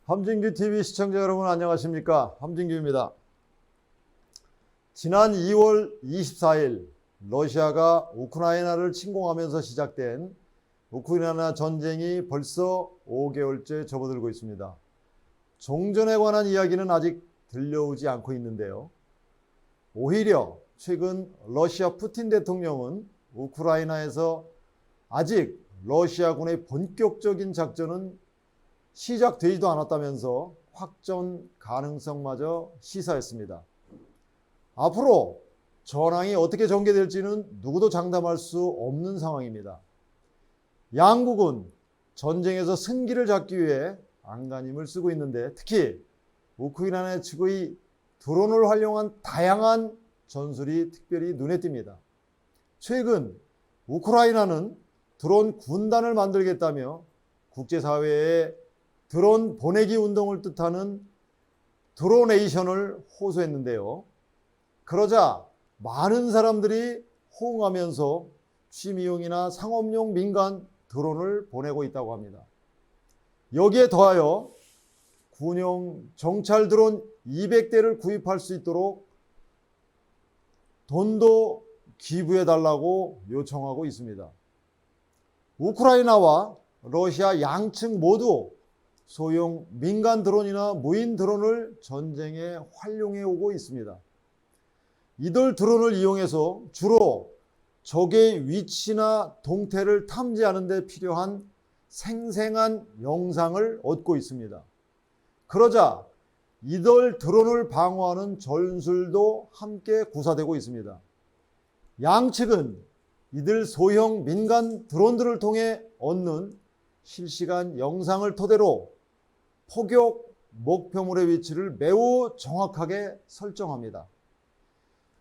함진규 TV 시청자 여러분 안녕하십니까? 함진규입니다. 지난 2월 24일 러시아가 우크라이나를 침공하면서 시작된 우크라이나 전쟁이 벌써 5개월째 접어들고 있습니다. 종전에 관한 이야기는 아직 들려오지 않고 있는데요. 오히려 최근 러시아 푸틴 대통령은 우크라이나에서 아직 러시아군의 본격적인 작전은 시작되지도 않았다면서 확전 가능성마저 시사했습니다. 앞으로 전황이 어떻게 전개될지는 누구도 장담할 수 없는 상황입니다. 양국은 전쟁에서 승기를 잡기 위해 안간힘을 쓰고 있는데 특히 우크라이나 측의 드론을 활용한 다양한 전술이 특별히 눈에 띕니다. 최근 우크라이나는 드론 군단을 만들겠다며 국제사회에 드론 보내기 운동을 뜻하는 드로네이션을 호소했는데요. 그러자 많은 사람들이 호응하면서 취미용이나 상업용 민간 드론을 보내고 있다고 합니다. 여기에 더하여 군용 정찰 드론 200대를 구입할 수 있도록 돈도 기부해달라고 요청하고 있습니다. 우크라이나와 러시아 양측 모두 소형 민간 드론이나 무인 드론을 전쟁에 활용해 오고 있습니다. 이들 드론을 이용해서 주로 적의 위치나 동태를 탐지하는 데 필요한 생생한 영상을 얻고 있습니다. 그러자 이들 드론을 방어하는 전술도 함께 구사되고 있습니다. 양측은 이들 소형 민간 드론들을 통해 얻는 실시간 영상을 토대로 포격 목표물의 위치를 매우 정확하게 설정합니다.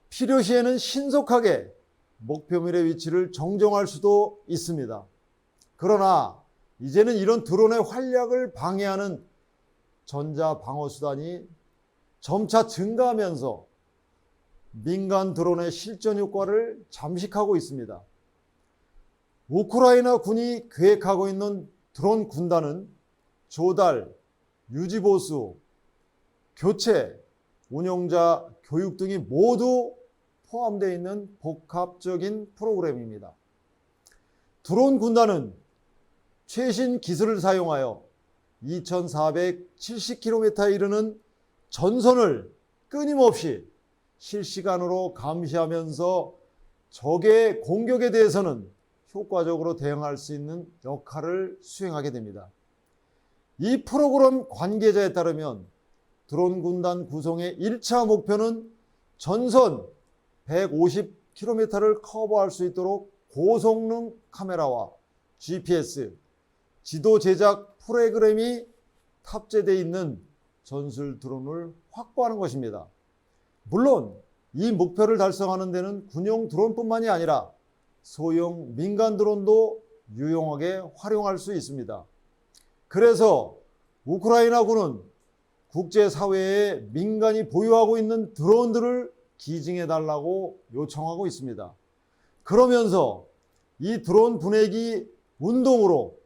필요시에는 신속하게 목표물의 위치를 정정할 수도 있습니다. 그러나 이제는 이런 드론의 활약을 방해하는 전자 방어 수단이 점차 증가하면서 민간 드론의 실전 효과를 잠식하고 있습니다. 우크라이나 군이 계획하고 있는 드론 군단은 조달, 유지보수, 교체, 운영자 교육 등이 모두 포함되어 있는 복합적인 프로그램입니다. 드론 군단은 최신 기술을 사용하여 2470km에 이르는 전선을 끊임없이 실시간으로 감시하면서 적의 공격에 대해서는 효과적으로 대응할 수 있는 역할을 수행하게 됩니다. 이 프로그램 관계자에 따르면 드론 군단 구성의 1차 목표는 전선 150km를 커버할 수 있도록 고성능 카메라와 GPS, 지도 제작 프로그램이 탑재되어 있는 전술 드론을 확보하는 것입니다. 물론 이 목표를 달성하는 데는 군용 드론뿐만이 아니라 소형 민간 드론도 유용하게 활용할 수 있습니다. 그래서 우크라이나군은 국제사회에 민간이 보유하고 있는 드론들을 기증해달라고 요청하고 있습니다. 그러면서 이 드론 분해기 운동으로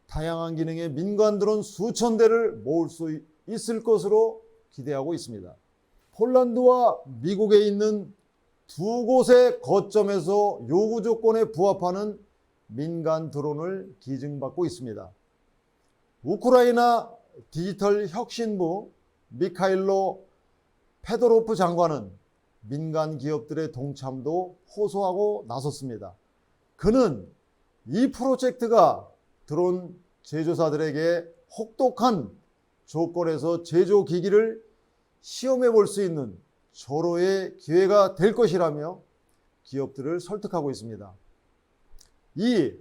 다양한 기능의 민간 드론 수천 대를 모을 수 있을 것으로 기대하고 있습니다. 폴란드와 미국에 있는 두 곳의 거점에서 요구 조건에 부합하는 민간 드론을 기증받고 있습니다. 우크라이나 디지털 혁신부 미카일로 페도로프 장관은 민간 기업들의 동참도 호소하고 나섰습니다. 그는 이 프로젝트가 드론 제조사들에게 혹독한 조건에서 제조 기기를 시험해 볼 수 있는 절호의 기회가 될 것이라며 기업들을 설득하고 있습니다. 이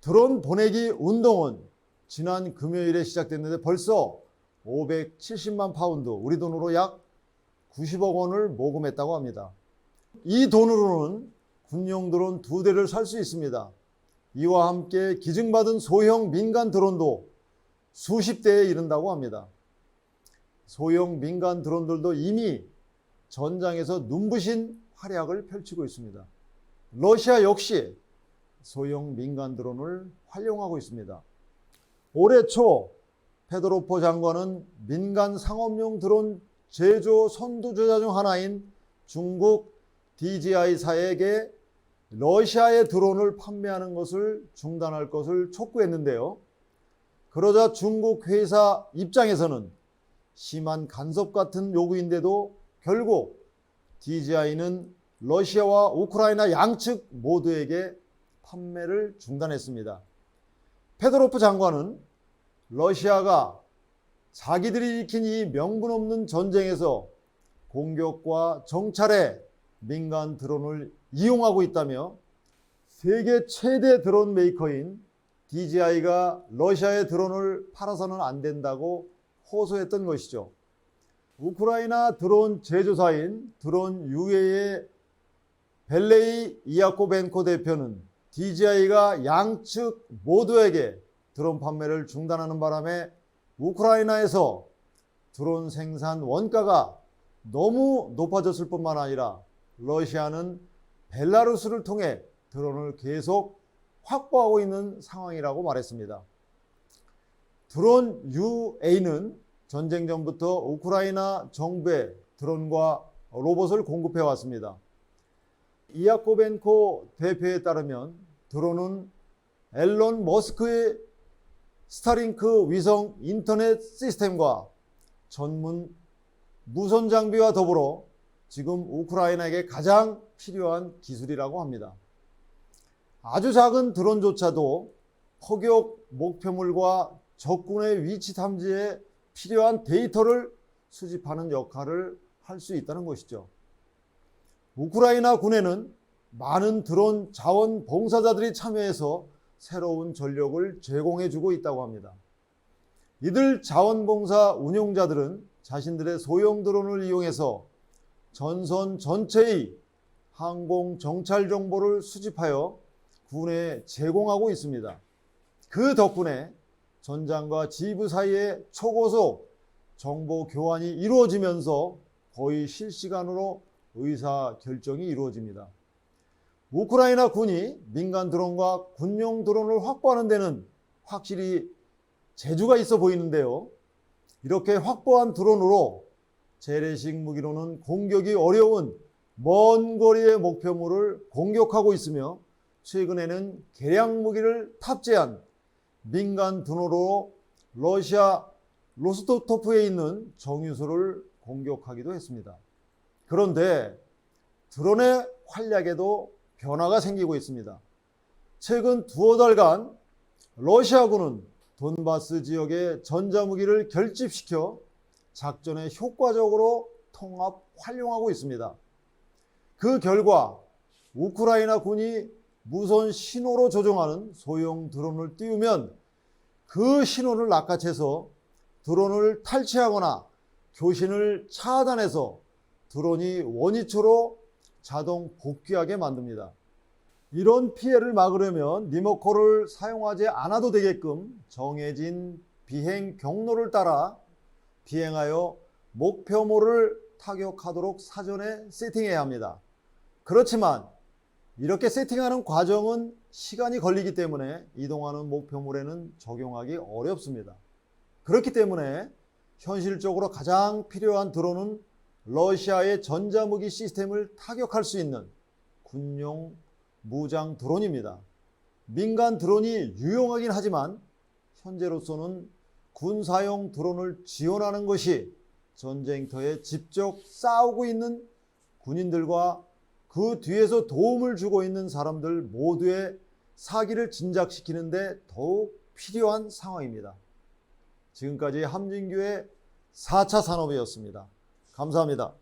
드론 보내기 운동은 지난 금요일에 시작됐는데 벌써 570만 파운드, 우리 돈으로 약 90억 원을 모금했다고 합니다. 이 돈으로는 군용 드론 2대를 살 수 있습니다. 이와 함께 기증받은 소형 민간 드론도 수십 대에 이른다고 합니다. 소형 민간 드론들도 이미 전장에서 눈부신 활약을 펼치고 있습니다. 러시아 역시 소형 민간 드론을 활용하고 있습니다. 올해 초 페도로포 장관은 민간 상업용 드론 제조 선두주자 중 하나인 중국 DJI사에게 러시아의 드론을 판매하는 것을 중단할 것을 촉구했는데요. 그러자 중국 회사 입장에서는 심한 간섭 같은 요구인데도 결국 DJI는 러시아와 우크라이나 양측 모두에게 판매를 중단했습니다. 페도로프 장관은 러시아가 자기들이 일으킨 이 명분 없는 전쟁에서 공격과 정찰에 민간 드론을 이용하고 있다며 세계 최대 드론 메이커인 DJI가 러시아의 드론을 팔아서는 안 된다고 호소했던 것이죠. 우크라이나 드론 제조사인 드론 UA의 벨레이 이아코벤코 대표는 DJI가 양측 모두에게 드론 판매를 중단하는 바람에 우크라이나에서 드론 생산 원가가 너무 높아졌을 뿐만 아니라 러시아는 벨라루스를 통해 드론을 계속 확보하고 있는 상황이라고 말했습니다. 드론 UA는 전쟁 전부터 우크라이나 정부에 드론과 로봇을 공급해 왔습니다. 이아코벤코 대표에 따르면 드론은 앨런 머스크의 스타링크 위성 인터넷 시스템과 전문 무선 장비와 더불어 지금 우크라이나에게 가장 필요한 기술이라고 합니다. 아주 작은 드론조차도 포격 목표물과 적군의 위치 탐지에 필요한 데이터를 수집하는 역할을 할 수 있다는 것이죠. 우크라이나 군에는 많은 드론 자원봉사자들이 참여해서 새로운 전력을 제공해주고 있다고 합니다. 이들 자원봉사 운용자들은 자신들의 소형 드론을 이용해서 전선 전체의 항공 정찰 정보를 수집하여 군에 제공하고 있습니다. 그 덕분에 전장과 지부 사이에 초고속 정보 교환이 이루어지면서 거의 실시간으로 의사 결정이 이루어집니다. 우크라이나 군이 민간 드론과 군용 드론을 확보하는 데는 확실히 재주가 있어 보이는데요. 이렇게 확보한 드론으로 재래식 무기로는 공격이 어려운 먼 거리의 목표물을 공격하고 있으며 최근에는 개량 무기를 탑재한 민간 드론으로 러시아 로스토토프에 있는 정유소를 공격하기도 했습니다. 그런데 드론의 활약에도 변화가 생기고 있습니다. 최근 두어 달간 러시아군은 돈바스 지역의 전자무기를 결집시켜 작전에 효과적으로 통합 활용하고 있습니다. 그 결과 우크라이나 군이 무선 신호로 조종하는 소형 드론을 띄우면 그 신호를 낚아채서 드론을 탈취하거나 교신을 차단해서 드론이 원위치로 자동 복귀하게 만듭니다. 이런 피해를 막으려면 리모컨을 사용하지 않아도 되게끔 정해진 비행 경로를 따라 비행하여 목표물을 타격하도록 사전에 세팅해야 합니다. 그렇지만 이렇게 세팅하는 과정은 시간이 걸리기 때문에 이동하는 목표물에는 적용하기 어렵습니다. 그렇기 때문에 현실적으로 가장 필요한 드론은 러시아의 전자무기 시스템을 타격할 수 있는 군용 무장 드론입니다. 민간 드론이 유용하긴 하지만 현재로서는 군사용 드론을 지원하는 것이 전쟁터에 직접 싸우고 있는 군인들과 그 뒤에서 도움을 주고 있는 사람들 모두의 사기를 진작시키는 데 더욱 필요한 상황입니다. 지금까지 함진규의 4차 산업이었습니다. 감사합니다.